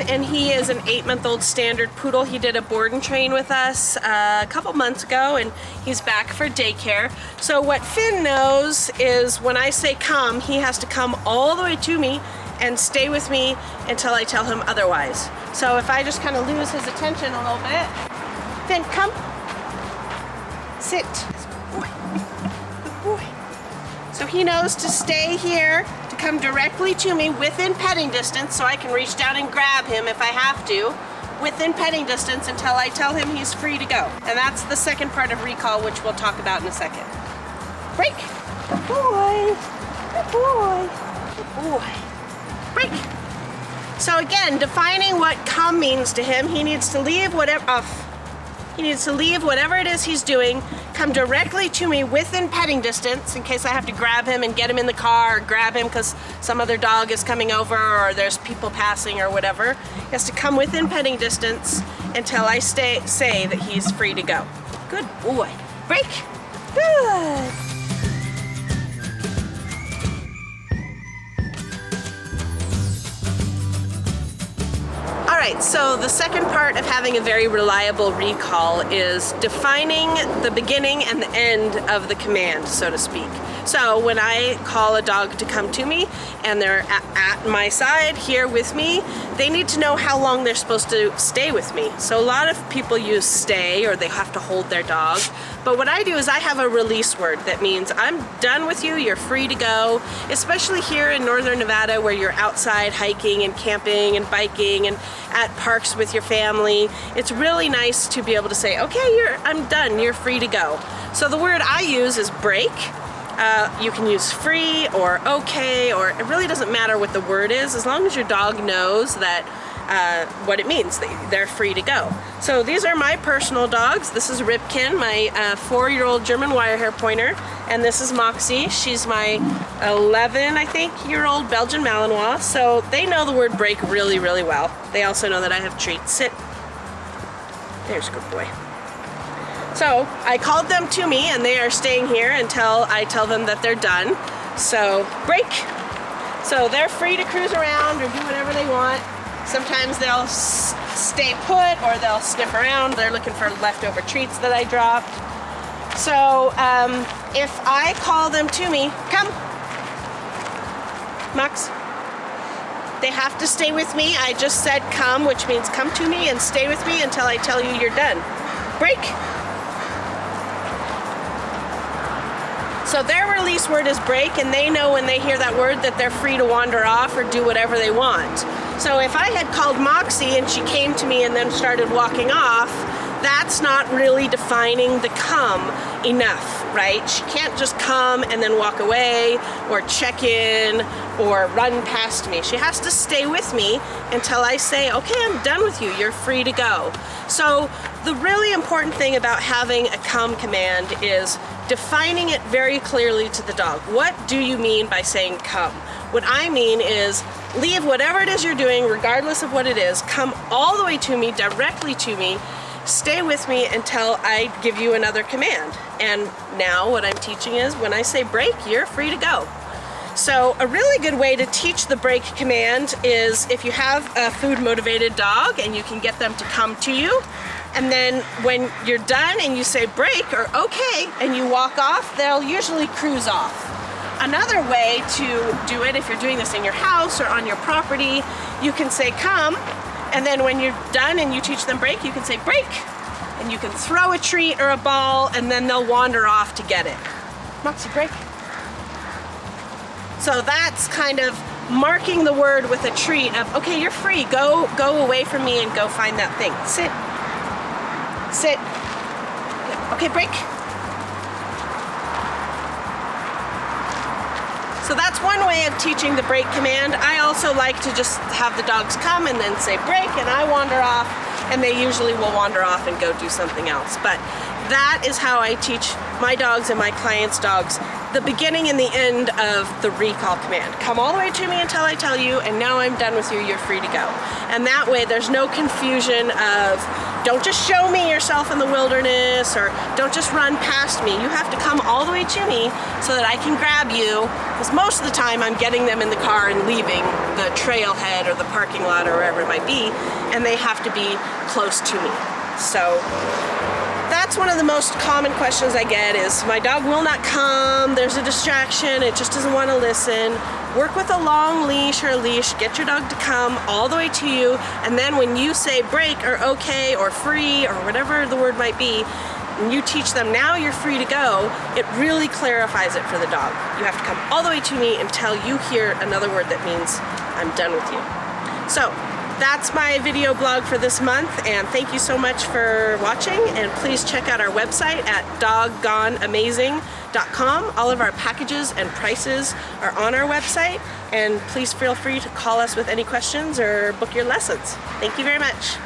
and he is an 8-month-old standard poodle. He did a board and train with us a couple months ago, and he's back for daycare. So what Finn knows is when I say come, he has to come all the way to me and stay with me until I tell him otherwise. So if I just kind of lose his attention a little bit, Finn, come, sit. Good boy. Good boy. So he knows to stay here, to come directly to me within petting distance, so I can reach down and grab him if I have to, within petting distance until I tell him he's free to go. And that's the second part of recall, which we'll talk about in a second. Break. Good boy. Good boy. Good boy. Break. So again, defining what come means to him, he needs to leave whatever it is he's doing, come directly to me within petting distance in case I have to grab him and get him in the car, or grab him because some other dog is coming over or there's people passing or whatever. He has to come within petting distance until I say that he's free to go. Good boy. Break. Good. Alright, so the second part of having a very reliable recall is defining the beginning and the end of the command, so to speak. So when I call a dog to come to me and they're at my side here with me, they need to know how long they're supposed to stay with me. So a lot of people use stay, or they have to hold their dog. But what I do is I have a release word that means I'm done with you, you're free to go, especially here in northern Nevada where you're outside hiking and camping and biking and at parks with your family. It's really nice to be able to say, okay, I'm done, you're free to go. So the word I use is break. You can use free or okay, or it really doesn't matter what the word is as long as your dog knows that what it means, they're free to go. So these are my personal dogs. This is Ripkin, my 4-year-old German Wirehair Pointer, and this is Moxie. She's my 11, I think, year-old Belgian Malinois. So they know the word break really, really well. They also know that I have treats. Sit. There's a good boy. So I called them to me and they are staying here until I tell them that they're done. So break. So they're free to cruise around or do whatever they want. Sometimes they'll stay put or they'll sniff around. They're looking for leftover treats that I dropped. So if I call them to me, come, Max. They have to stay with me. I just said come, which means come to me and stay with me until I tell you you're done. Break. So their release word is break, and they know when they hear that word that they're free to wander off or do whatever they want. So if I had called Moxie and she came to me and then started walking off, that's not really defining the come enough, right? She can't just come and then walk away or check in or run past me. She has to stay with me until I say, okay, I'm done with you, you're free to go. So the really important thing about having a come command is defining it very clearly to the dog. What do you mean by saying come? What I mean is leave whatever it is you're doing, regardless of what it is, come all the way to me, directly to me, stay with me until I give you another command. And now what I'm teaching is when I say break, you're free to go. So a really good way to teach the break command is if you have a food motivated dog and you can get them to come to you, and then when you're done and you say break or okay and you walk off, they'll usually cruise off. Another way to do it, if you're doing this in your house or on your property, you can say come, and then when you're done and you teach them break, you can say break, and you can throw a treat or a ball and then they'll wander off to get it. Moxie, break. So that's kind of marking the word with a treat of, okay, you're free, go away from me and go find that thing. Sit. Sit. Okay, break. So that's one way of teaching the break command. I also like to just have the dogs come and then say break, and I wander off, and they usually will wander off and go do something else. But that is how I teach my dogs and my clients' dogs the beginning and the end of the recall command. Come all the way to me until I tell you, and now I'm done with you, you're free to go. And that way there's no confusion of, don't just show me yourself in the wilderness, or don't just run past me. You have to come all the way to me so that I can grab you, because most of the time I'm getting them in the car and leaving the trailhead or the parking lot or wherever it might be, and they have to be close to me. So that's one of the most common questions I get is, my dog will not come, there's a distraction, it just doesn't want to listen. Work with a long leash or a leash, get your dog to come all the way to you, and then when you say break or okay or free or whatever the word might be, and you teach them now you're free to go, it really clarifies it for the dog. You have to come all the way to me until you hear another word that means I'm done with you. So that's my video blog for this month, and thank you so much for watching, and please check out our website at doggoneamazing.com. All of our packages and prices are on our website, and please feel free to call us with any questions or book your lessons. Thank you very much.